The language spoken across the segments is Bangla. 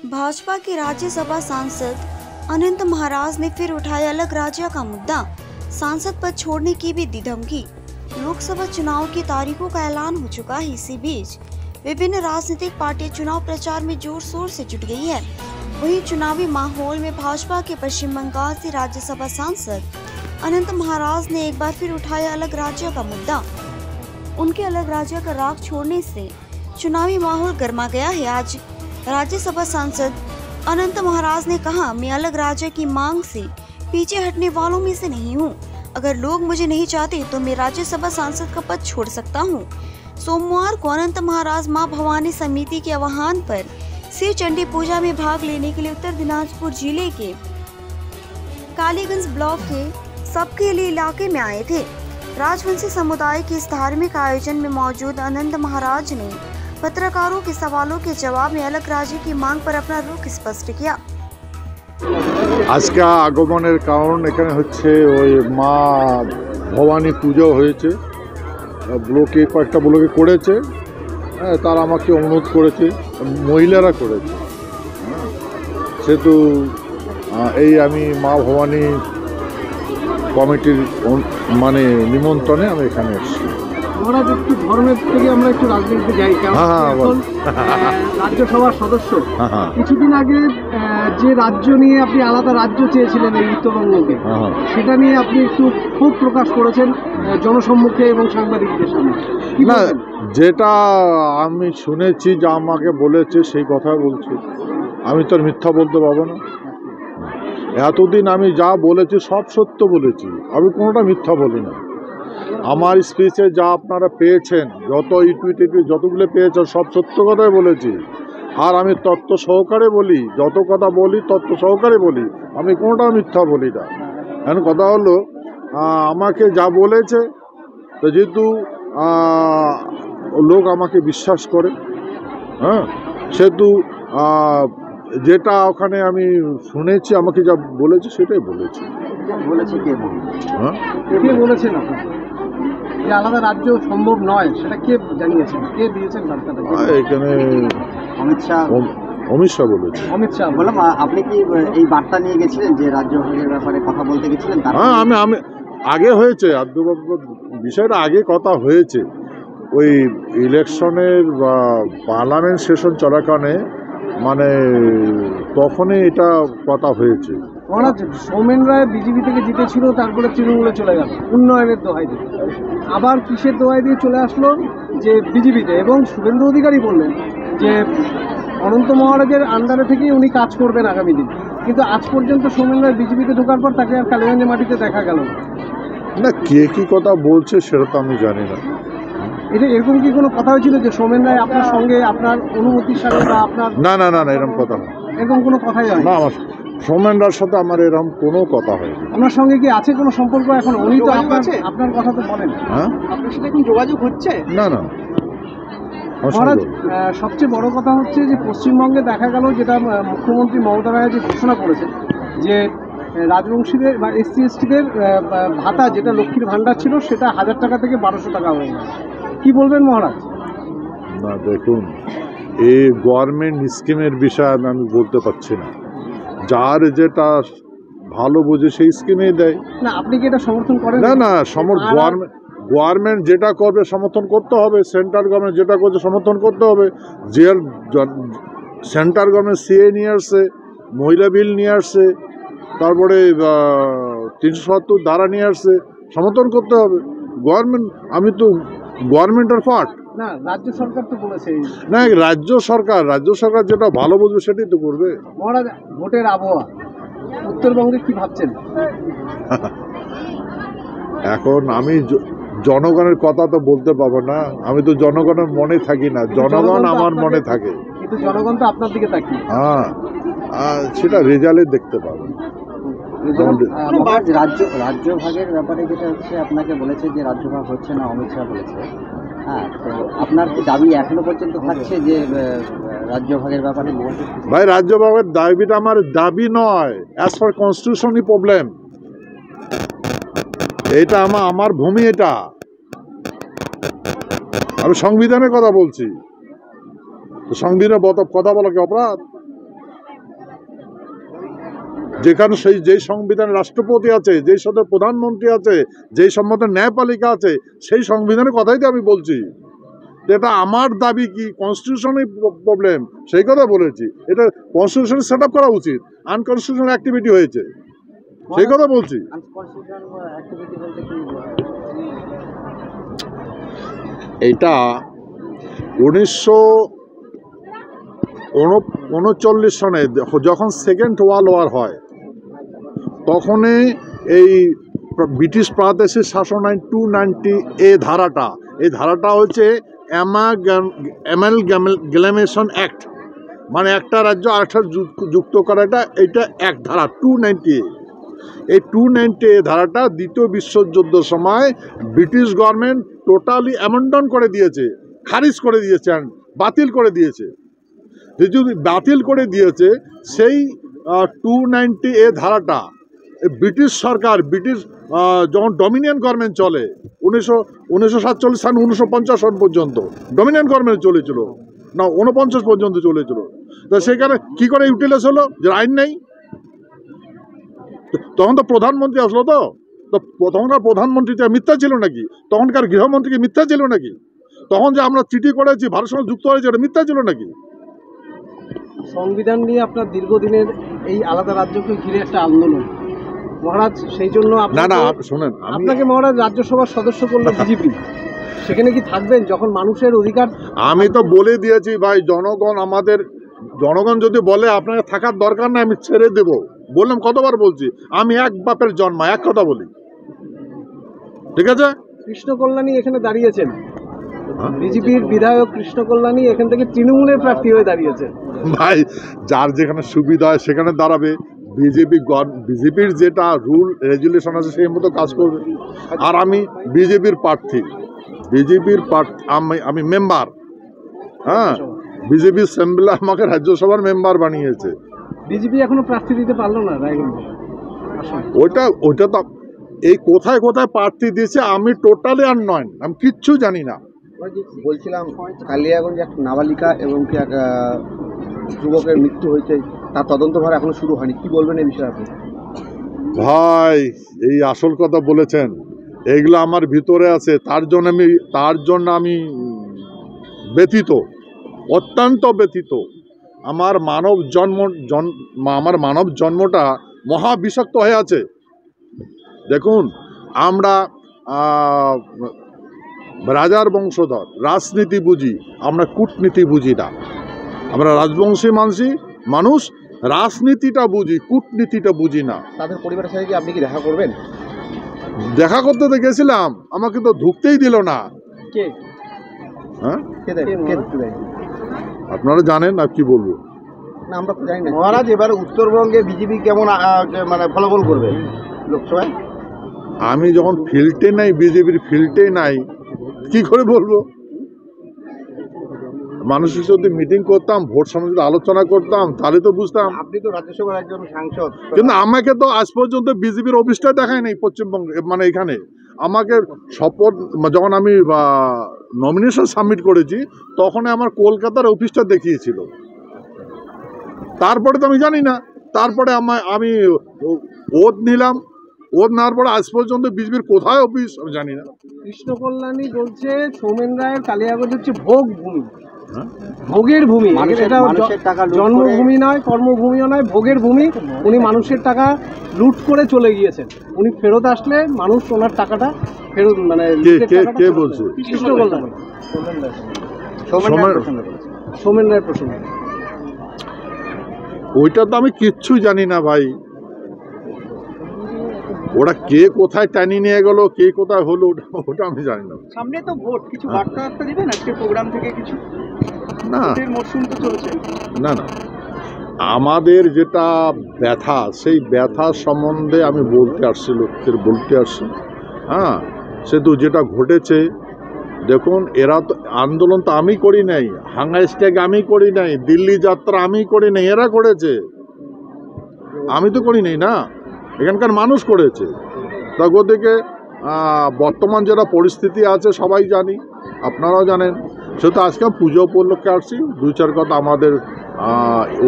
भाजपा के राज्यसभा सांसद अनंत महाराज ने फिर उठाया अलग राज्य का मुद्दा। सांसद पद छोड़ने की भी दी धमकी। लोकसभा चुनाव की तारीखों का ऐलान हो चुका है। इसी बीच विभिन्न राजनीतिक पार्टियां चुनाव प्रचार में जोर शोर से जुट गई है। वहीं चुनावी माहौल में भाजपा के पश्चिम बंगाल से राज्यसभा सांसद अनंत महाराज ने एक बार फिर उठाया अलग राज्य का मुद्दा। उनके अलग राज्य का राग छोड़ने से चुनावी माहौल गर्मा गया है। आज राज्यसभा सांसद अनंत महाराज ने कहा, मैं अलग राज्य की मांग से पीछे हटने वालों में से नहीं हूं। अगर लोग मुझे नहीं चाहते तो मैं राज्यसभा सांसद का पद छोड़ सकता हूं। सोमवार को अनंत महाराज मां भवानी समिति के आह्वान पर शिव चंडी पूजा में भाग लेने के लिए उत्तर दिनाजपुर जिले के कालीगंज ब्लॉक के सबखेली इलाके में आए थे। राजवंशी समुदाय के इस धार्मिक आयोजन में मौजूद अनंत महाराज ने पत्रकारों के सवालों के जवाब में अलग राज्य की मांग पर अपना रुख स्पष्ट किया। আজকে আগমনের কারণ এখানে হচ্ছে ওই মা ভবানী পুজো হয়েছে, ব্লকে কয়েকটা ব্লকে করেছে। তারা আমাকে অনুরোধ করেছে, মহিলারা করেছে। সেহেতু এই আমি মা ভবানী কমিটির মানে নিমন্ত্রণে আমি এখানে এসেছি। মহারাজ, একটু ধর্মের থেকে আমরা একটু রাজনীতিতে যাই। এখন রাজ্যসভার সদস্য, কিছুদিন আগে যে রাজ্য নিয়ে আপনি আলাদা রাজ্য চেয়েছিলেন এই উত্তরবঙ্গকে, সেটা নিয়ে আপনি একটু ক্ষোভ প্রকাশ করেছেন জনসম্মুখে এবং সাংবাদিকদের সামনে। না, যেটা আমি শুনেছি, যা আমাকে বলেছে সেই কথা বলছি। আমি তো মিথ্যা বলতে পারবো না। এতদিন আমি যা বলেছি সব সত্য বলেছি, আমি কোনোটা মিথ্যা বলি না। আমার স্পিচে যা আপনারা পেয়েছেন, যত ইটুইট যতগুলো পেয়েছেন, সব সত্য কথাই বলেছি। আর আমি তত্ত্ব সহকারে বলি, যত কথা বলি তত্ত্ব সহকারে বলি, আমি কোনোটা মিথ্যা বলি না। এখন কথা হলো, আমাকে যা বলেছে, তো যেহেতু লোক আমাকে বিশ্বাস করে, সেহেতু যেটা ওখানে আমি শুনেছি, আমাকে যা বলেছে সেটাই বলেছি। কে বলেছেন যে আলাদা রাজ্য সম্ভব নয়, সেটা কে জানিয়েছেন, কে দিয়েছেন বার্তাটা? এখানে অমিত শাহ বলেছে। অমিত শাহ বললাম, আপনি কি এই বার্তা নিয়ে গেছিলেন যে রাজ্য ভাগের ব্যাপারে কথা বলতে গেছিলেন? হ্যাঁ, আমি আগে হয়েছে, বিষয়টা আগে কথা হয়েছে। ওই ইলেকশনের বা পার্লামেন্ট সেশন চলাকালীনে, মানে তখনই এটা কথা হয়েছে। মহারাজ, সৌমেন রায় বিজেপি থেকে জিতেছিল, তারপরে তৃণমূলে চলে গেল উন্নয়নের দোহাই দিয়ে। আবার কিসের দোহাই দিয়ে চলে আসলো যে বিজেপিতে, এবং শুভেন্দু অধিকারী বললেন যে অনন্ত মহারাজের আন্ডারে থেকেই উনি কাজ করবেন আগামী দিন। কিন্তু আজ পর্যন্ত সৌমেন রায় বিজেপিতে ঢোকার পর তাকে আর কালীগঞ্জের মাটিতে দেখা গেল না। কে কি কথা বলছে সেটা তো আমি জানি না। এটা এরকম কি কোনো কথা হয়েছিল যে সৌমেন রায় আপনার সঙ্গে আপনার অনুমতির সাথে বা আপনার? না না না না, এরকম কথা না। এরকম কোনো কথাই হয় না? আমার সৌমেন রায়ের সাথে আমার এরকম কোনো কথা হয়নি। আপনার সঙ্গে কি আছে কোনো সম্পর্ক এখন? উনি তো আপনার কথা তো বলেন। হ্যাঁ, আপনার সাথে এখন যোগাযোগ হচ্ছে? না না। মহারাজ, সবচেয়ে বড় কথা হচ্ছে যে পশ্চিমবঙ্গে দেখা গেল, যেটা মুখ্যমন্ত্রী মমতা ব্যানার্জি ঘোষণা করেছেন, যে রাজবংশীদের বা SC/STদের ভাতা, যেটা লক্ষ্মীর ভাণ্ডার ছিল, সেটা 1000 টাকা থেকে 1200 টাকা হয়ে গেল। কি বলবেন মহারাজ? না, দেখুন, এই গভর্নমেন্ট স্কিমের বিষয়ে আমি বলতে পারছি না। যার যেটা ভালো বোঝে সেই স্কিমেই দেয়। না, আপনি কি এটা সমর্থন করেন? না না, গভর্নমেন্ট যেটা করবে সমর্থন করতে হবে। সেন্ট্রাল গভর্নমেন্ট যেটা করছে সমর্থন করতে হবে। যে সেন্ট্রাল গভর্নমেন্ট CA নিয়ে আসছে, মহিলা বিল নিয়ে আসছে, তারপরে 370 ধারা নিয়ে আসছে, সমর্থন করতে হবে গভর্নমেন্ট। আমি তো গভর্নমেন্টের পার্ট না, রাজ্য সরকার তো বলেছে। না, রাজ্য সরকার যেটা ভালো বুঝবে সেটাই তো করবে। মহারাজ, ভোটের আবহাওয়া উত্তরবঙ্গে কি ভাবছেন? এখন আমি জনগণের কথা তো বলতে পারবো না। আমি তো জনগণের মনে থাকি না, জনগণ আমার মনে থাকে। কিন্তু জনগণ তো আপনার দিকে তাকিয়ে। হ্যাঁ, সেটা রেজাল্টে দেখতে পাবো। রাজ্য ভাগের ব্যাপারে যেটা হচ্ছে, আপনাকে বলেছে যে রাজ্য ভাগ হচ্ছে না, অমিত শাহ বলেছে। হ্যাঁ, তো আপনার কি দাবি এখনো পর্যন্ত থাকছে যে রাজ্য ভাগের ব্যাপারে? ভাই, রাজ্য ভাগের দাবিটা আমার দাবি নয়, অ্যাজ পার কনস্টিটিউশনই প্রবলেম। এটা আমার ভূমি, এটা আমি সংবিধানের কথা বলছি। সংবিধানের কথা বলা কি অপরাধ? যেখানে যেই সংবিধানে রাষ্ট্রপতি আছে, যেই সাথে প্রধানমন্ত্রী আছে, যেই সম্মত ন্যায়পালিকা আছে, সেই সংবিধানের কথাই তো আমি বলছি। এটা আমার দাবি কি কনস্টিটিউশনের প্রবলেম, সেই কথা বলেছি। এটা কনস্টিটিউশন সেট আপ করা উচিত, আনকনস্টিটিউশনাল অ্যাক্টিভিটি হয়েছে, সেই কথা বলছি। এটা 1939 সনে যখন সেকেন্ড ওয়ার্ল্ড ওয়ার হয়, তখনই এই ব্রিটিশ প্রাদেশিক শাসন আইন 290A ধারাটা, এই ধারাটা হচ্ছে অ্যামালগামেশন অ্যাক্ট, মানে একটা রাজ্য আরেকটা যুক্ত করাটা, এটা এক ধারা 290A। এই 290A ধারাটা দ্বিতীয় বিশ্বযুদ্ধের সময় ব্রিটিশ গভর্নমেন্ট টোটালি অ্যামেন্ডন করে দিয়েছে, খারিজ করে দিয়েছে, বাতিল করে দিয়েছে। যদি বাতিল করে দিয়েছে সেই 290A ধারাটা ব্রিটিশ সরকার, ব্রিটিশ যখন ডমিনিয়ন গভর্নমেন্ট চলে 1947 সাল 1950 সন পর্যন্ত ডমিনিয়ন গভর্নমেন্ট চলেছিল, না 49 পর্যন্ত চলেছিল। তো সেখানে কি করে ইউটিলাইজ হলো যে আইন নেই? তখন তো প্রধানমন্ত্রী আসলো, তো তখনকার প্রধানমন্ত্রীটা মিথ্যা ছিল নাকি? তখনকার গৃহমন্ত্রী মিথ্যা ছিল নাকি? তখন যে আমরা চিঠি করেছি, ভারতের সঙ্গে যুক্ত হয়েছে, এটা মিথ্যা ছিল নাকি? সংবিধান নিয়ে আপনার দীর্ঘদিনের এই আলাদা রাজ্যকে ঘিরে একটা আন্দোলন মহারাজ, সেই জন্য না শোনেন, আপনাকে মহারাজ রাজ্যসভার সদস্য করলো বিজেপি, সেখানে কি থাকবেন যখন মানুষের অধিকার? আমি তো বলে দিয়েছি ভাই, জনগণ যদি বলে আপনাকে থাকার দরকার না, আমি ছেড়ে দেব। বললাম, কতবার বলছি, আমি এক বাপের জন্মা, এক কথা বলি, ঠিক আছে? কৃষ্ণ কল্যাণী এখানে দাঁড়িয়েছেন, বিজেপির বিধায়ক কৃষ্ণ কল্যাণী এখান থেকে তৃণমূলের প্রার্থী হয়ে দাঁড়িয়েছে। ভাই, যার যেখানে সুবিধা হয় সেখানে দাঁড়াবে। বিজেপির যেটা রুল রেগুলেশন আছে সেই মতো কাজ করবে। আর আমি বিজেপির প্রার্থী, আমি মেম্বার, হ্যাঁ, বিজেপি অ্যাসেম্বলি আমাকে রাজ্যসভার মেম্বার বানিয়েছে। বিজেপি এখনো প্রার্থী দিতে পারলো না রায়গঞ্জে। ওইটা তো এই কোথায় কোথায় প্রার্থী দিয়েছে আমি টোটালি আননয়, আমি কিচ্ছু জানি না। বলছিলাম, কালিয়াগঞ্জে এক নাবালিকা এবং কি এক যুবকের মৃত্যু হয়েছে, তার তদন্তভার এখনো শুরু হয়নি, কি বলবেন এই বিষয়ে আপনি? ভাই, এই আসল কথা বলেছেন, এগুলো আমার ভিতরে আছে, তার জন্য আমি ব্যথিত, অত্যন্ত ব্যথিত। আমার মানব জন্মটা মহা বিষাক্ত হয়ে আছে। দেখুন, আমরা রাজার বংশধর, রাজনীতি বুঝি, আমরা কূটনীতি বুঝি না। আমরা রাজবংশী মানুষ, রাজনীতিটা বুঝি, কূটনীতিটা বুঝি না। তাদের পরিবারের সাথে কি আপনি কি দেখা করবেন? দেখা করতে তো গেছিলাম, আমাকে তো ঢুকতেই দিল না। কে? হ্যাঁ, দেয়? আপনারা জানেন, আর কি বলবো? না, আমরা তো জানি না। মহারাজ, এবার উত্তরবঙ্গে বিজেপি কেমন মানে ফলাফল করবে লোকসভায়? আমি যখন ফিল্ডে নাই, বিজেপির ফিল্ডে নাই, কি করে বলবো? মানুষের সাথে মিটিং করতাম, ভোট সম্বন্ধে আলোচনা করতাম, তাহলে তো বুঝতাম। আপনি তো রাজ্যসভার একজন সাংসদ, কিন্তু আমাকে তো আজ পর্যন্ত বিজেপির অফিসটা দেখায় নাই পশ্চিমবঙ্গে, মানে এখানে। আমাকে শপথ, যখন আমি নমিনেশন সাবমিট করেছি, তখন আমার কলকাতার অফিসটা দেখিয়েছিল। তারপরে তো আমি জানি না। তারপরে আমি ওত নিলাম, ওত নেওয়ার পরে আজ পর্যন্ত বিজেপির কোথায় অফিস আমি জানি না। কৃষ্ণ কল্যাণী বলছে সৌমেন রায়ের কালিয়াগঞ্জ হচ্ছে ভোগ ভূমি, ভোগের ভূমি, এটা জন্মভূমি নয়, কর্মভূমিও নয়, ভোগের ভূমি। উনি মানুষের টাকা লুট করে চলে গিয়েছেন, উনি ফেরত আসলে মানুষ ওনার টাকাটা ফেরত, মানে কে বলছে? কৃষ্ণ কল্যাণী, সৌমেন রায়ের প্রসঙ্গ। ওইটা তো আমি কিচ্ছু জানি না ভাই। ওরা কে কোথায় টানি নিয়ে গেল, কে কোথায় হলো, ওটা আমি জানি না। সামনে তো ভোট, কিছু বার্তা দিবেন আজকে প্রোগ্রাম থেকে? কিছু না, মরশুম তো চলছে। না, আমাদের যেটা ব্যথা, সেই ব্যথা সম্বন্ধে আমি বলতে আসছি। হ্যাঁ, সে তো যেটা ঘটেছে, দেখুন, এরা তো আন্দোলন তো আমি করি নাই, হাঙ্গাই স্ট্রাইক আমি করি নাই, দিল্লি যাত্রা আমি করি নাই, এরা করেছে, আমি তো করি নাই না, এখানকার মানুষ করেছে। তা গতিকে বর্তমান যেটা পরিস্থিতি আছে সবাই জানি, আপনারাও জানেন। সেহেতু আজকে পুজো উপলক্ষে আসছি, 2-4 কথা আমাদের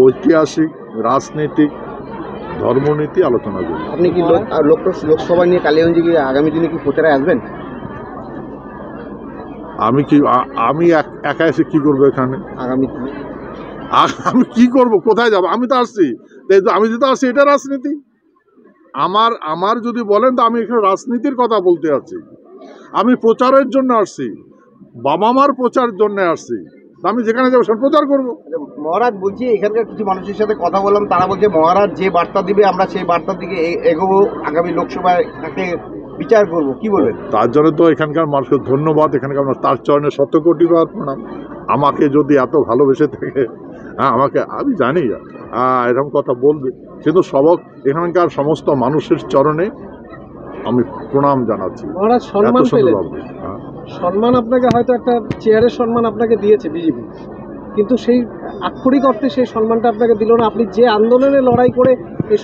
ঐতিহাসিক, রাজনৈতিক ধর্মনীতি আলোচনা করি। আপনি কি লোকসভা নিয়ে কালিয়াগঞ্জে গিয়ে আগামী দিনে কি প্রচারে আসবেন? আমি একা এসে কি করবো এখানে? আগামী দিনে আমি কি করব, কোথায় যাব? আমি তো আসছি, আমি যেটা আসছি এটা রাজনীতি। আমার যদি বলেন তো আমি এখানে রাজনীতির কথা বলতে আছি। আমি প্রচারের জন্য আসছি, বাবা মার প্রচারের জন্য আসছি। আমি যেখানে যাবো সেখানে প্রচার করবো। মহারাজ, বলছি এখানকার কিছু মানুষের সাথে কথা বললাম, তারা বলছে মহারাজ যে বার্তা দিবে আমরা সেই বার্তার দিকে এগোবো, আগামী লোকসভায় তাকে বিচার করব, কি বলবেন? তার জন্য তো এখানকার মানুষকে ধন্যবাদ, এখানকার তার চরণে 100 কোটি বার প্রণাম। আমাকে যদি এত ভালোবেসে থাকে, আমাকে, আমি জানি এরকম কথা বলবে, কিন্তু এখানকার সমস্ত মানুষের চরণে আমি প্রণাম জানাচ্ছি। মহারাজ সম্মান পেলেন, সম্মান আপনাকে হয়তো একটা চেয়ারের সম্মান আপনাকে দিয়েছে বিজেপি, কিন্তু সেই আক্ষরিক অর্থে সেই সম্মানটা আপনাকে দিল না। আপনি যে আন্দোলনে লড়াই করে এই